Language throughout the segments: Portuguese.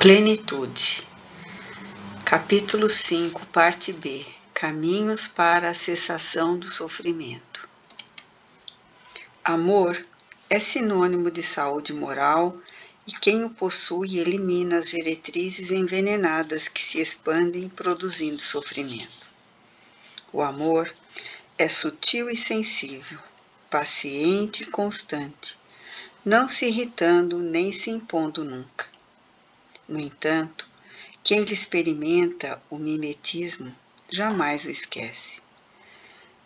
Plenitude. Capítulo 5, parte B. Caminhos para a cessação do sofrimento. Amor é sinônimo de saúde moral e quem o possui elimina as diretrizes envenenadas que se expandem produzindo sofrimento. O amor é sutil e sensível, paciente e constante, não se irritando nem se impondo nunca. No entanto, quem lhe experimenta o mimetismo jamais o esquece.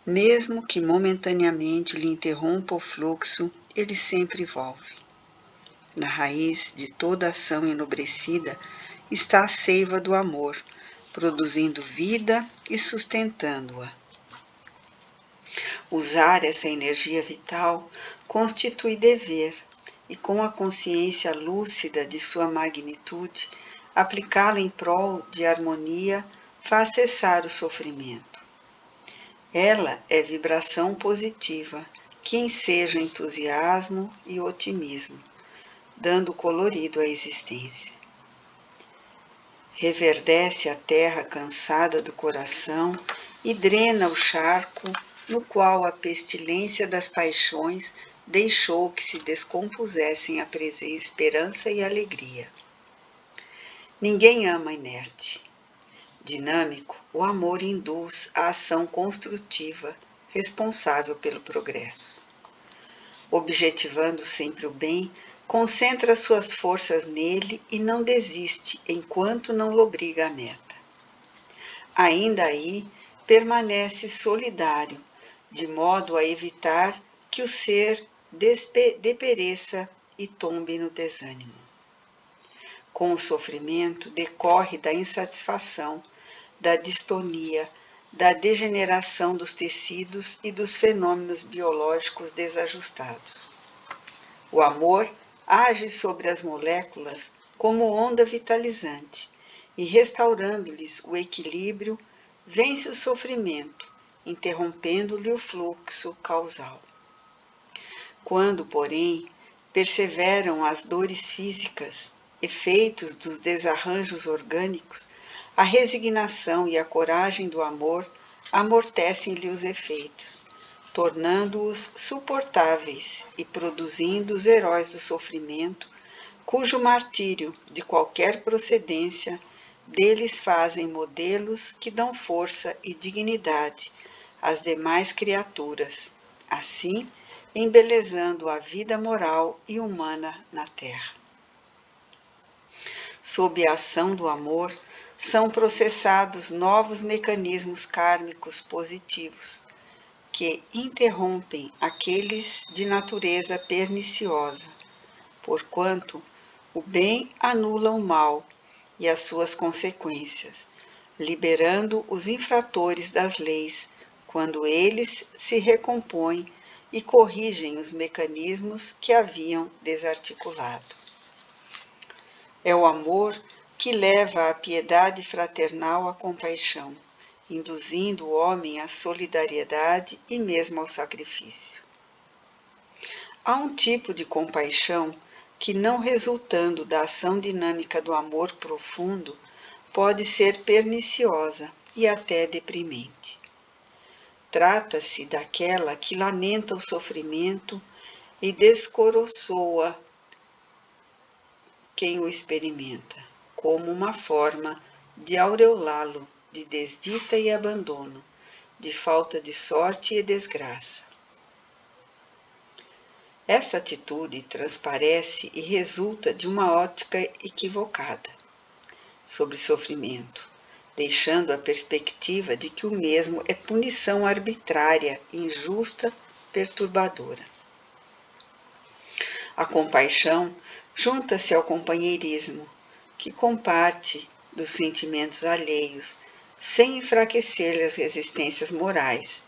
Mesmo que momentaneamente lhe interrompa o fluxo, ele sempre volve. Na raiz de toda ação enobrecida está a seiva do amor, produzindo vida e sustentando-a. Usar essa energia vital constitui dever, e com a consciência lúcida de sua magnitude, aplicá-la em prol de harmonia faz cessar o sofrimento. Ela é vibração positiva que enseja entusiasmo e otimismo, dando colorido à existência. Reverdece a terra cansada do coração e drena o charco no qual a pestilência das paixões deixou que se descompusessem a esperança e a alegria. Ninguém ama inerte. Dinâmico, o amor induz a ação construtiva, responsável pelo progresso. Objetivando sempre o bem, concentra suas forças nele e não desiste enquanto não lobriga a meta. Ainda aí, permanece solidário, de modo a evitar que o ser depereça e tombe no desânimo. Com o sofrimento decorre da insatisfação, da distonia, da degeneração dos tecidos e dos fenômenos biológicos desajustados. O amor age sobre as moléculas como onda vitalizante e, restaurando-lhes o equilíbrio, vence o sofrimento, interrompendo-lhe o fluxo causal. Quando, porém, perseveram as dores físicas, efeitos dos desarranjos orgânicos, a resignação e a coragem do amor amortecem-lhe os efeitos, tornando-os suportáveis e produzindo os heróis do sofrimento, cujo martírio, de qualquer procedência, deles fazem modelos que dão força e dignidade às demais criaturas, assim embelezando a vida moral e humana na Terra. Sob a ação do amor, são processados novos mecanismos kármicos positivos, que interrompem aqueles de natureza perniciosa, porquanto o bem anula o mal e as suas consequências, liberando os infratores das leis, quando eles se recompõem e corrigem os mecanismos que haviam desarticulado. É o amor que leva a piedade fraternal à compaixão, induzindo o homem à solidariedade e mesmo ao sacrifício. Há um tipo de compaixão que, não resultando da ação dinâmica do amor profundo, pode ser perniciosa e até deprimente. Trata-se daquela que lamenta o sofrimento e descoroçoa quem o experimenta, como uma forma de aureolá-lo de desdita e abandono, de falta de sorte e desgraça. Essa atitude transparece e resulta de uma ótica equivocada sobre sofrimento, deixando a perspectiva de que o mesmo é punição arbitrária, injusta, perturbadora. A compaixão junta-se ao companheirismo, que comparte dos sentimentos alheios, sem enfraquecer-lhe as resistências morais,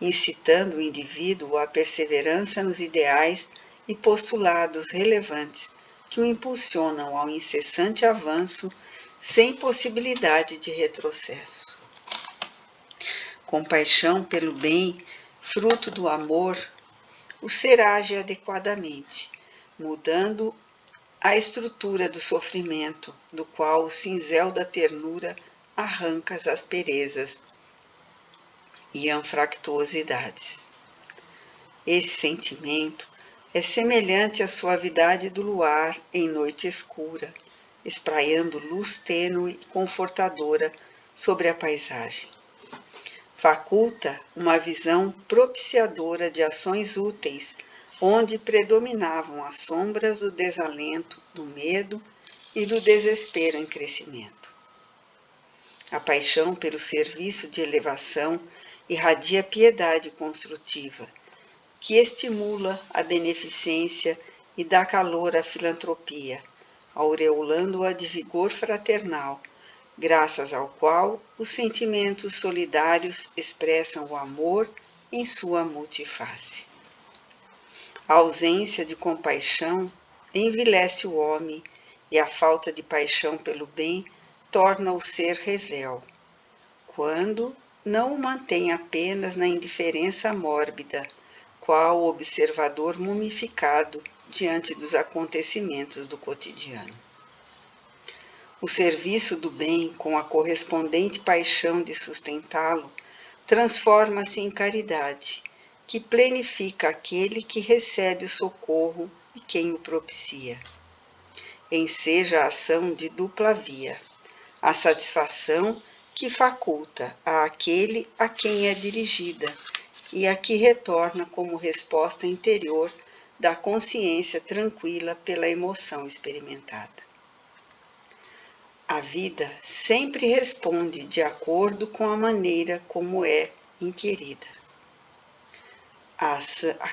incitando o indivíduo à perseverança nos ideais e postulados relevantes que o impulsionam ao incessante avanço sem possibilidade de retrocesso. Compaixão pelo bem, fruto do amor, o ser age adequadamente, mudando a estrutura do sofrimento, do qual o cinzel da ternura arranca as asperezas e anfractuosidades. Esse sentimento é semelhante à suavidade do luar em noite escura, espraiando luz tênue e confortadora sobre a paisagem. Faculta uma visão propiciadora de ações úteis, onde predominavam as sombras do desalento, do medo e do desespero em crescimento. A paixão pelo serviço de elevação irradia piedade construtiva, que estimula a beneficência e dá calor à filantropia, aureolando-a de vigor fraternal, graças ao qual os sentimentos solidários expressam o amor em sua multiface. A ausência de compaixão envilece o homem e a falta de paixão pelo bem torna o ser revel, quando não o mantém apenas na indiferença mórbida, qual o observador mumificado diante dos acontecimentos do cotidiano. O serviço do bem, com a correspondente paixão de sustentá-lo, transforma-se em caridade, que plenifica aquele que recebe o socorro e quem o propicia. Enseja a ação de dupla via, a satisfação que faculta àquele a quem é dirigida e a que retorna como resposta interior da consciência tranquila pela emoção experimentada. A vida sempre responde de acordo com a maneira como é inquirida. A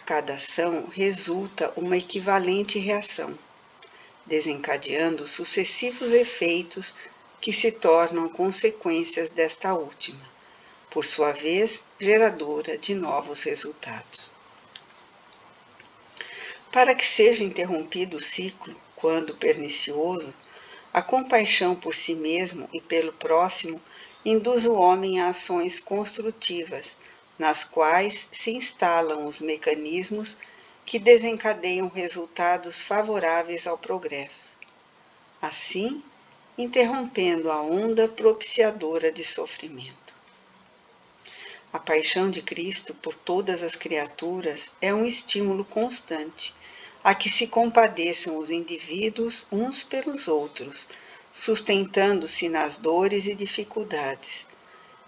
cada ação resulta uma equivalente reação, desencadeando sucessivos efeitos que se tornam consequências desta última, por sua vez geradora de novos resultados. Para que seja interrompido o ciclo, quando pernicioso, a compaixão por si mesmo e pelo próximo induz o homem a ações construtivas, nas quais se instalam os mecanismos que desencadeiam resultados favoráveis ao progresso. Assim, interrompendo a onda propiciadora de sofrimento. A paixão de Cristo por todas as criaturas é um estímulo constante a que se compadeçam os indivíduos uns pelos outros, sustentando-se nas dores e dificuldades,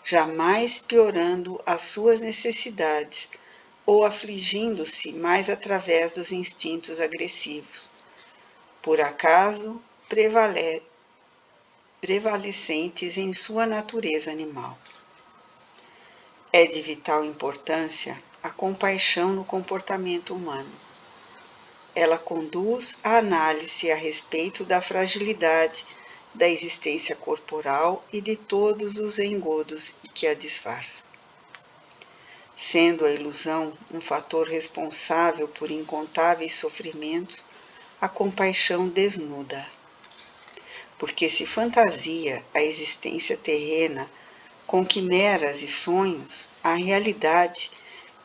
jamais piorando as suas necessidades ou afligindo-se mais através dos instintos agressivos, por acaso prevalecentes em sua natureza animal. É de vital importância a compaixão no comportamento humano. Ela conduz à análise a respeito da fragilidade da existência corporal e de todos os engodos que a disfarçam. Sendo a ilusão um fator responsável por incontáveis sofrimentos, a compaixão desnuda. Porque se fantasia a existência terrena com quimeras e sonhos, a realidade,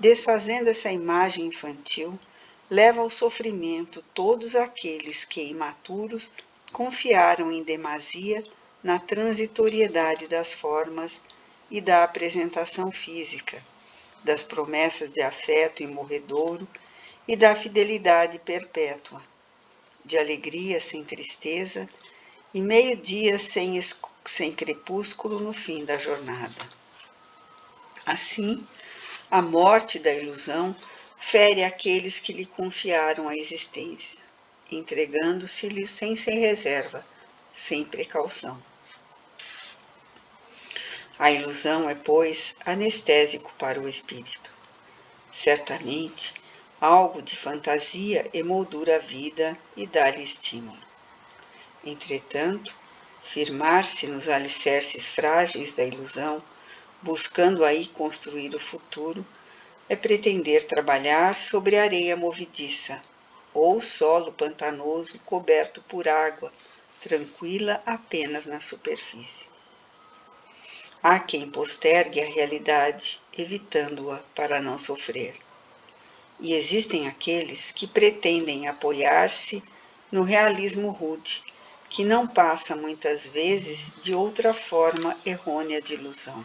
desfazendo essa imagem infantil, leva ao sofrimento todos aqueles que, imaturos, confiaram em demasia na transitoriedade das formas e da apresentação física, das promessas de afeto imorredouro e da fidelidade perpétua, de alegria sem tristeza e meio-dia sem crepúsculo no fim da jornada. Assim, a morte da ilusão fere aqueles que lhe confiaram a existência, entregando-se-lhe sem reserva, sem precaução. A ilusão é, pois, anestésico para o espírito. Certamente, algo de fantasia emoldura a vida e dá-lhe estímulo. Entretanto, firmar-se nos alicerces frágeis da ilusão, buscando aí construir o futuro, é pretender trabalhar sobre areia movediça, ou solo pantanoso coberto por água, tranquila apenas na superfície. Há quem postergue a realidade, evitando-a para não sofrer. E existem aqueles que pretendem apoiar-se no realismo rude, que não passa muitas vezes de outra forma errônea de ilusão.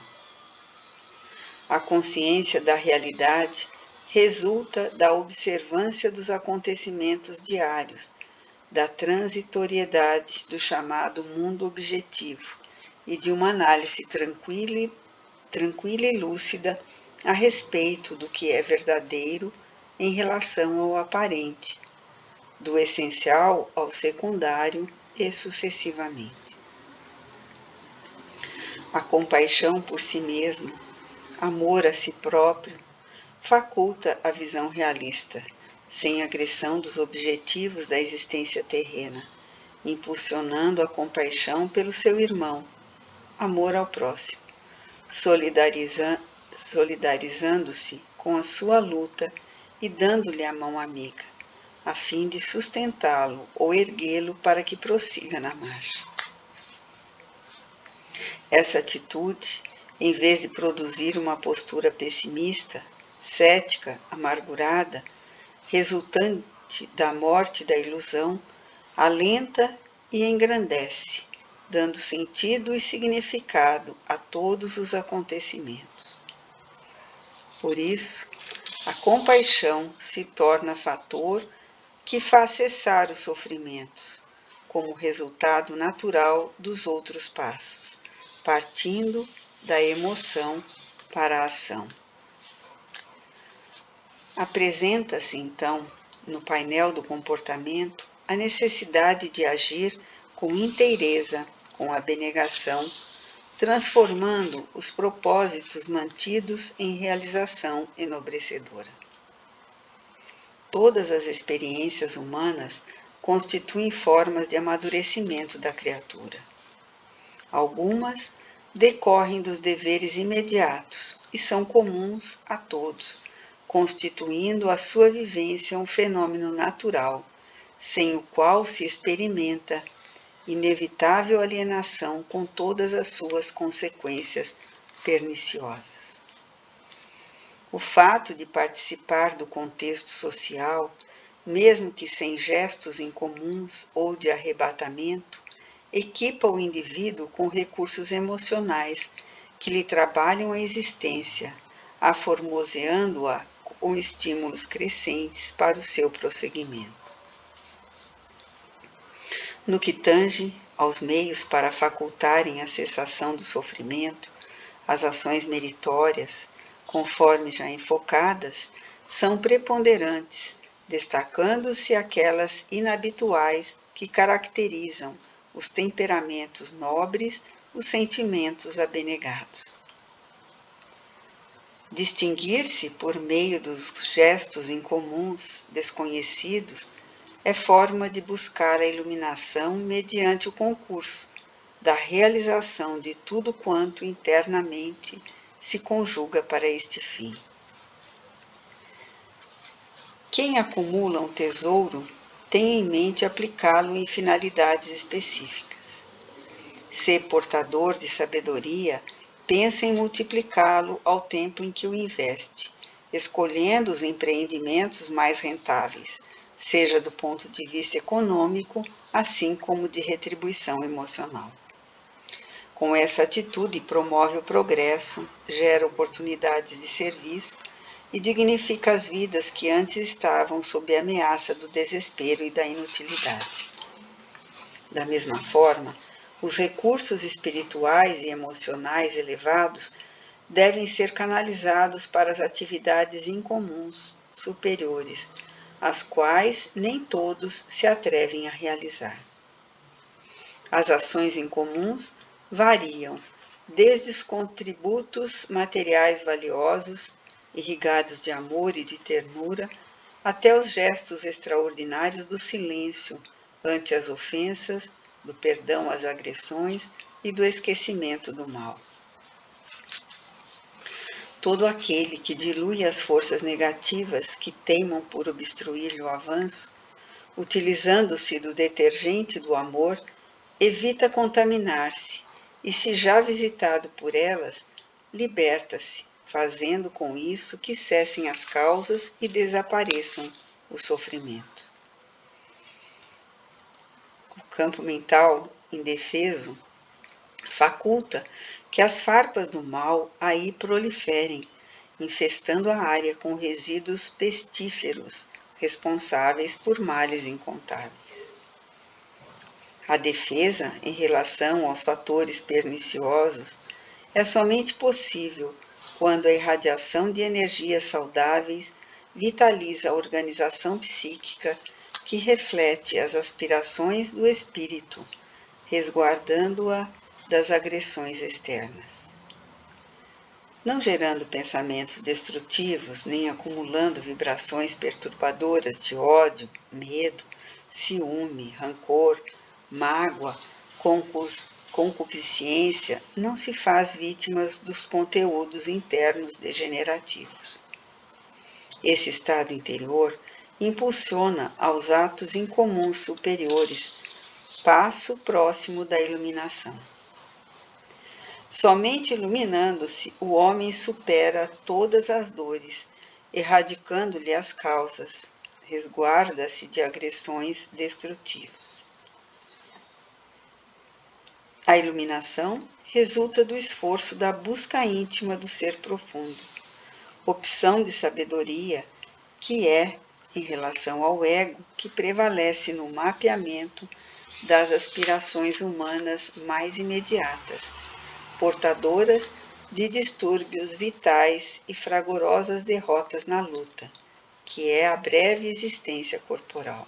A consciência da realidade resulta da observância dos acontecimentos diários, da transitoriedade do chamado mundo objetivo e de uma análise tranquila e lúcida a respeito do que é verdadeiro em relação ao aparente, do essencial ao secundário e sucessivamente. A compaixão por si mesmo, amor a si próprio, faculta a visão realista, sem agressão dos objetivos da existência terrena, impulsionando a compaixão pelo seu irmão, amor ao próximo, solidarizando-se com a sua luta e dando-lhe a mão amiga, a fim de sustentá-lo ou erguê-lo para que prossiga na marcha. Essa atitude, em vez de produzir uma postura pessimista, cética, amargurada, resultante da morte da ilusão, alenta e engrandece, dando sentido e significado a todos os acontecimentos. Por isso, a compaixão se torna fator que faz cessar os sofrimentos, como resultado natural dos outros passos, partindo da emoção para a ação. Apresenta-se, então, no painel do comportamento, a necessidade de agir com inteireza, com abnegação, transformando os propósitos mantidos em realização enobrecedora. Todas as experiências humanas constituem formas de amadurecimento da criatura. Algumas decorrem dos deveres imediatos e são comuns a todos, constituindo a sua vivência um fenômeno natural, sem o qual se experimenta inevitável alienação com todas as suas consequências perniciosas. O fato de participar do contexto social, mesmo que sem gestos incomuns ou de arrebatamento, equipa o indivíduo com recursos emocionais que lhe trabalham a existência, aformoseando-a com estímulos crescentes para o seu prosseguimento. No que tange aos meios para facultarem a cessação do sofrimento, as ações meritórias, conforme já enfocadas, são preponderantes, destacando-se aquelas inabituais que caracterizam os temperamentos nobres, os sentimentos abnegados. Distinguir-se por meio dos gestos incomuns, desconhecidos, é forma de buscar a iluminação mediante o concurso da realização de tudo quanto internamente se conjuga para este fim. Quem acumula um tesouro tem em mente aplicá-lo em finalidades específicas. Se portador de sabedoria, pensa em multiplicá-lo ao tempo em que o investe, escolhendo os empreendimentos mais rentáveis, seja do ponto de vista econômico, assim como de retribuição emocional. Com essa atitude, promove o progresso, gera oportunidades de serviço e dignifica as vidas que antes estavam sob a ameaça do desespero e da inutilidade. Da mesma forma, os recursos espirituais e emocionais elevados devem ser canalizados para as atividades incomuns, superiores, as quais nem todos se atrevem a realizar. As ações incomuns variam desde os contributos materiais valiosos, irrigados de amor e de ternura, até os gestos extraordinários do silêncio ante as ofensas, do perdão às agressões e do esquecimento do mal. Todo aquele que dilui as forças negativas que teimam por obstruir-lhe o avanço, utilizando-se do detergente do amor, evita contaminar-se e, se já visitado por elas, liberta-se, fazendo com isso que cessem as causas e desapareçam os sofrimentos. campo mental indefeso faculta que as farpas do mal aí proliferem, infestando a área com resíduos pestíferos, responsáveis por males incontáveis. A defesa em relação aos fatores perniciosos é somente possível quando a irradiação de energias saudáveis vitaliza a organização psíquica que reflete as aspirações do espírito, resguardando-a das agressões externas. Não gerando pensamentos destrutivos, nem acumulando vibrações perturbadoras de ódio, medo, ciúme, rancor, mágoa, concupiscência, não se faz vítimas dos conteúdos internos degenerativos. Esse estado interior impulsiona aos atos incomuns superiores, passo próximo da iluminação. Somente iluminando-se, o homem supera todas as dores, erradicando-lhe as causas, resguarda-se de agressões destrutivas. A iluminação resulta do esforço da busca íntima do ser profundo, opção de sabedoria que é, em relação ao ego, que prevalece no mapeamento das aspirações humanas mais imediatas, portadoras de distúrbios vitais e fragorosas derrotas na luta, que é a breve existência corporal.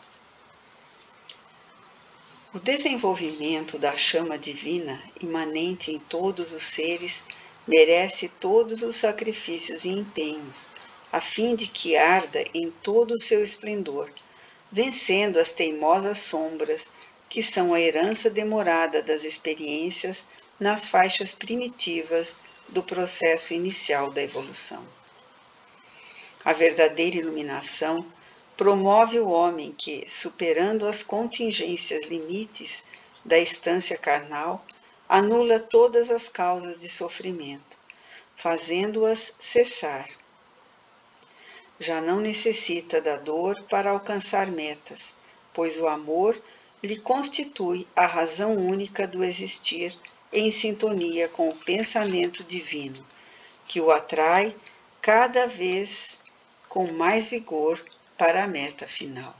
O desenvolvimento da chama divina, imanente em todos os seres, merece todos os sacrifícios e empenhos, a fim de que arda em todo o seu esplendor, vencendo as teimosas sombras que são a herança demorada das experiências nas faixas primitivas do processo inicial da evolução. A verdadeira iluminação promove o homem que, superando as contingências limites da estância carnal, anula todas as causas de sofrimento, fazendo-as cessar. Já não necessita da dor para alcançar metas, pois o amor lhe constitui a razão única do existir em sintonia com o pensamento divino, que o atrai cada vez com mais vigor para a meta final.